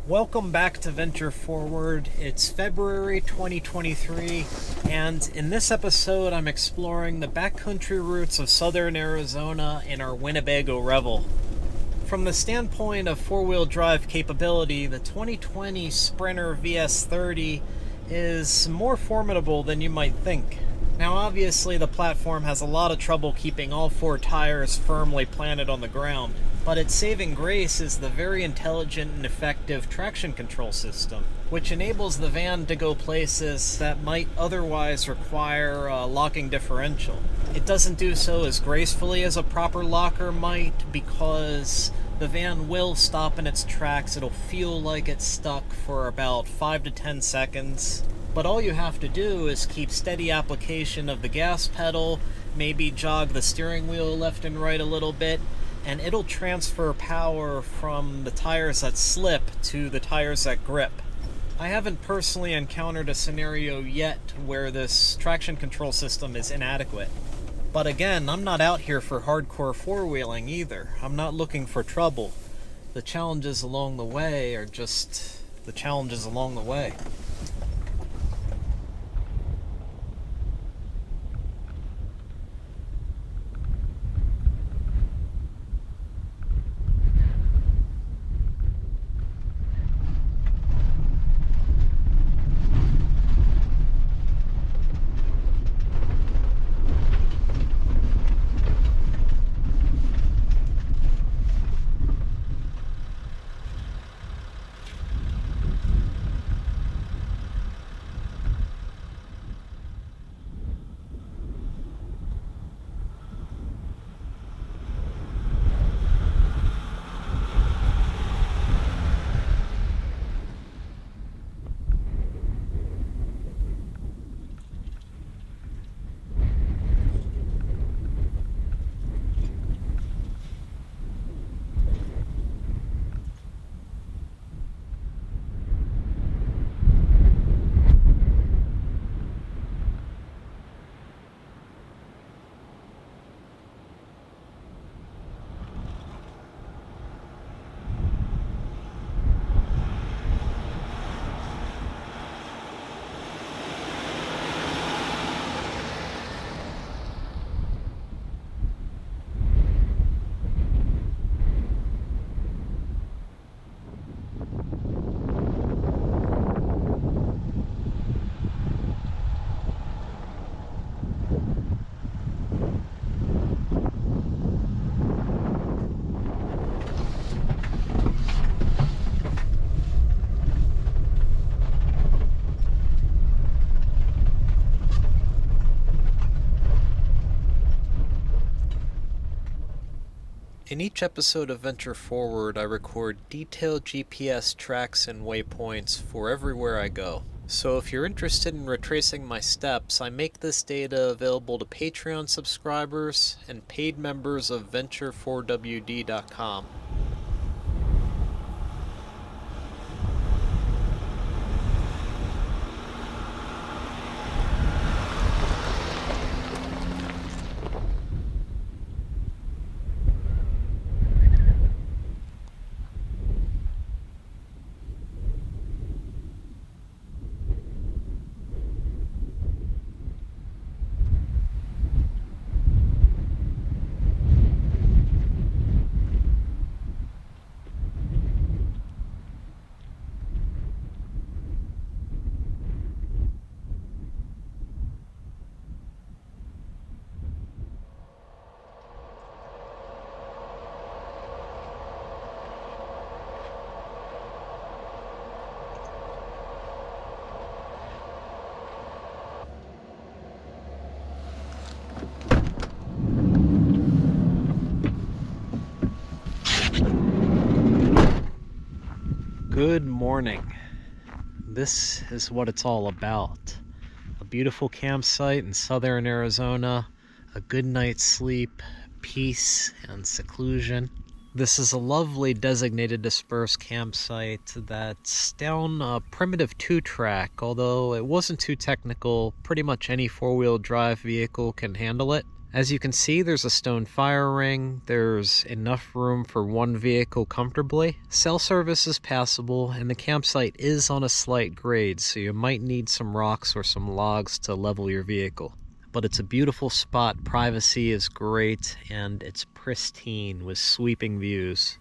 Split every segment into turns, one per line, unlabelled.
Welcome back to Venture Forward. It's February 2023, and in this episode I'm exploring the backcountry routes of southern Arizona in our Winnebago Revel. From the standpoint of four-wheel drive capability, the 2020 Sprinter VS30 is more formidable than you might think. Now obviously the platform has a lot of trouble keeping all four tires firmly planted on the ground, but its saving grace is the very intelligent and effective traction control system, which enables the van to go places that might otherwise require a locking differential. It doesn't do so as gracefully as a proper locker might because the van will stop in its tracks. It'll feel like it's stuck for about 5 to 10 seconds. But all you have to do is keep steady application of the gas pedal, maybe jog the steering wheel left and right a little bit, and it'll transfer power from the tires that slip to the tires that grip. I haven't personally encountered a scenario yet where this traction control system is inadequate. But again, I'm not out here for hardcore four-wheeling either. I'm not looking for trouble. The challenges along the way are just the challenges along the way. In each episode of Venture Forward, I record detailed GPS tracks and waypoints for everywhere I go. So if you're interested in retracing my steps, I make this data available to Patreon subscribers and paid members of Venture4WD.com. Good morning. This is what it's all about. A beautiful campsite in southern Arizona, a good night's sleep, peace, and seclusion. This is a lovely designated dispersed campsite that's down a primitive two-track, although it wasn't too technical. Pretty much any four-wheel drive vehicle can handle it. As you can see, there's a stone fire ring. There's enough room for one vehicle comfortably. Cell service is passable, and the campsite is on a slight grade, so you might need some rocks or some logs to level your vehicle. But it's a beautiful spot, privacy is great, and it's pristine with sweeping views.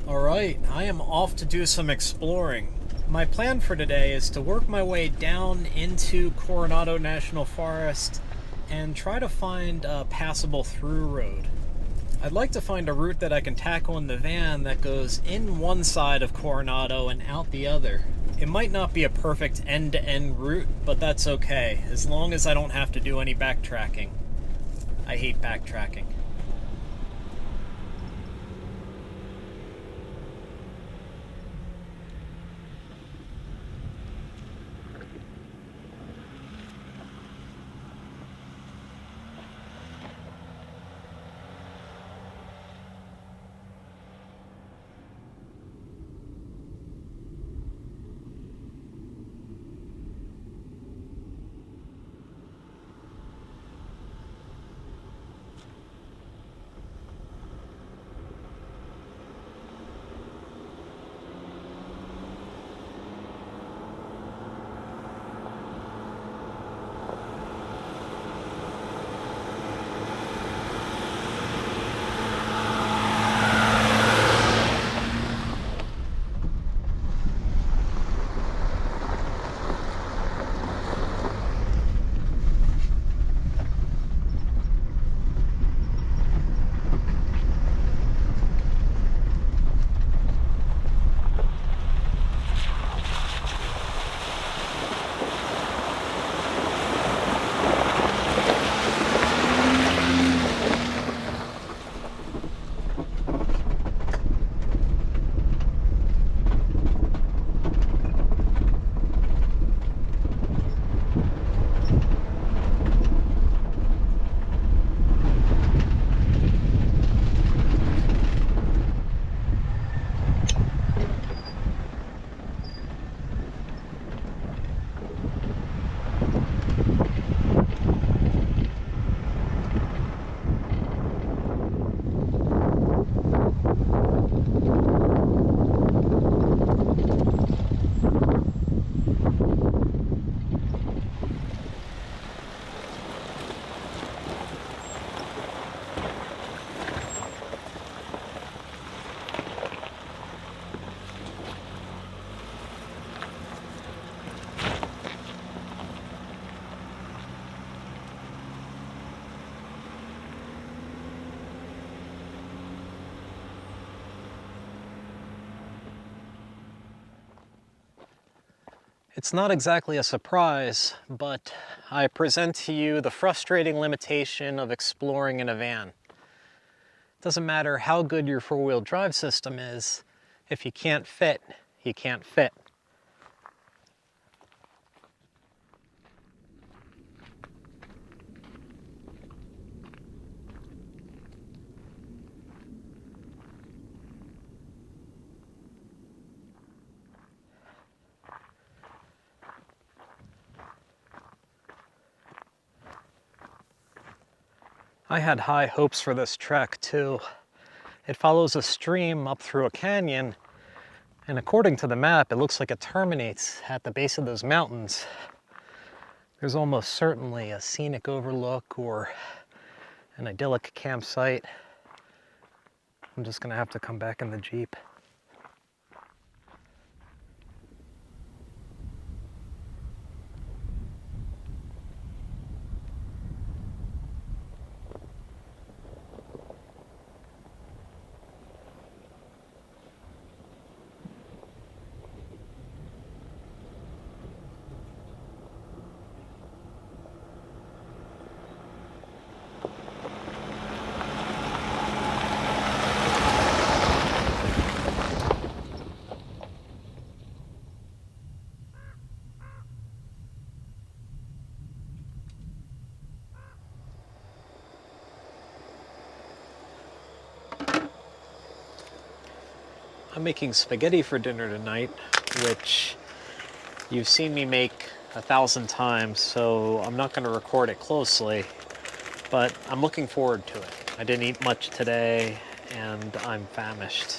Alright, I am off to do some exploring. My plan for today is to work my way down into Coronado National Forest and try to find a passable through road. I'd like to find a route that I can tackle in the van that goes in one side of Coronado and out the other. It might not be a perfect end-to-end route, but that's okay, as long as I don't have to do any backtracking. I hate backtracking. It's not exactly a surprise, but I present to you the frustrating limitation of exploring in a van. It doesn't matter how good your four-wheel drive system is, if you can't fit, you can't fit. I had high hopes for this trek too. It follows a stream up through a canyon, and according to the map, it looks like it terminates at the base of those mountains. There's almost certainly a scenic overlook or an idyllic campsite. I'm just gonna have to come back in the Jeep. I'm making spaghetti for dinner tonight, which you've seen me make 1,000 times, so I'm not going to record it closely, but I'm looking forward to it. I didn't eat much today, and I'm famished.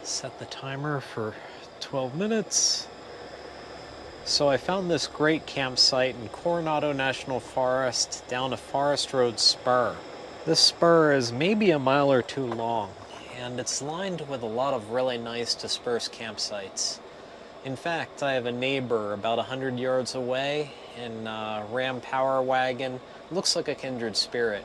Set the timer for 12 minutes. So I found this great campsite in Coronado National Forest down a Forest Road spur. This spur is maybe a mile or two long, and it's lined with a lot of really nice dispersed campsites. In fact, I have a neighbor about 100 yards away in a Ram Power Wagon. Looks like a kindred spirit.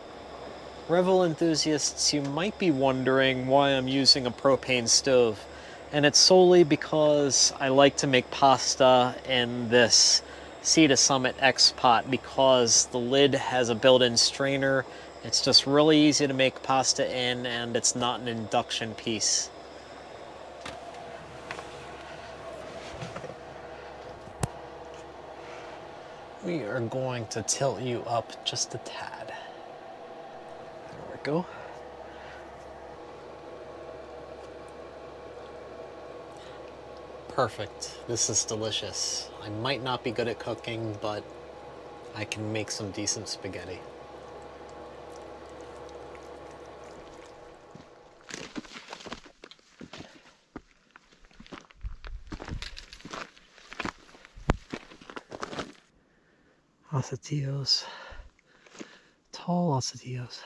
Revel enthusiasts, you might be wondering why I'm using a propane stove, and it's solely because I like to make pasta in this Sea to Summit X pot because the lid has a built-in strainer. It's just really easy to make pasta in, and it's not an induction piece. We are going to tilt you up just a tad. There we go. Perfect. This is delicious. I might not be good at cooking, but I can make some decent spaghetti. Acetillos. Tall acetillos.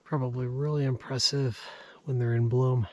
Probably really impressive when they're in bloom.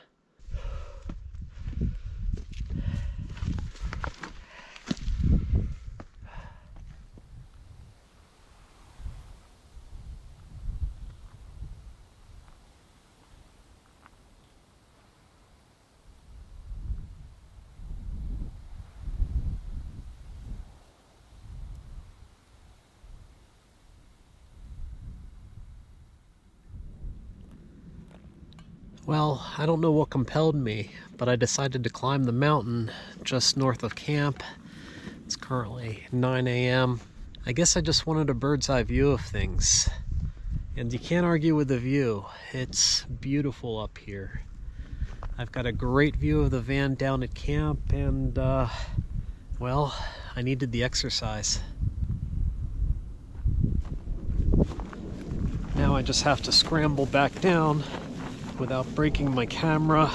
Well, I don't know what compelled me, but I decided to climb the mountain just north of camp. It's currently 9 a.m. I guess I just wanted a bird's eye view of things. And you can't argue with the view. It's beautiful up here. I've got a great view of the van down at camp, and well, I needed the exercise. Now I just have to scramble back down without breaking my camera,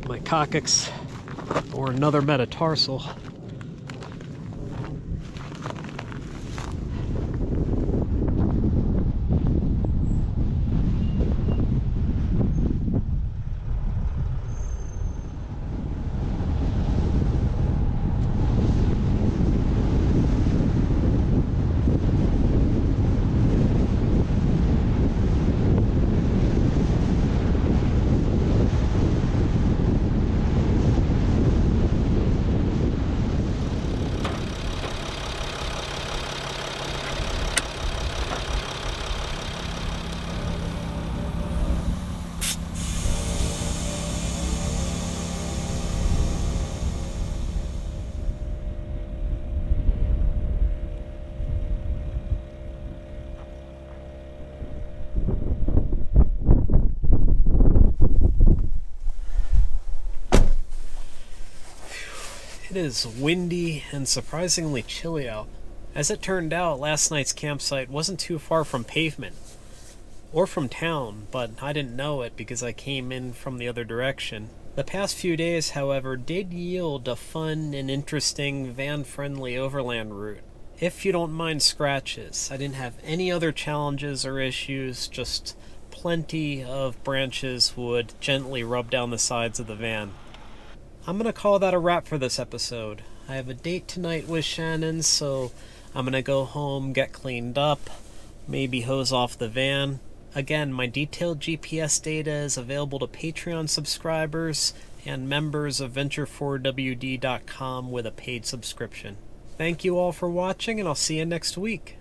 my coccyx, or another metatarsal. It is windy and surprisingly chilly out. As it turned out, last night's campsite wasn't too far from pavement, or from town, but I didn't know it because I came in from the other direction. The past few days, however, did yield a fun and interesting van-friendly overland route. If you don't mind scratches, I didn't have any other challenges or issues, just plenty of branches would gently rub down the sides of the van. I'm going to call that a wrap for this episode. I have a date tonight with Shannon, so I'm going to go home, get cleaned up, maybe hose off the van. Again, my detailed GPS data is available to Patreon subscribers and members of Venture4WD.com with a paid subscription. Thank you all for watching, and I'll see you next week.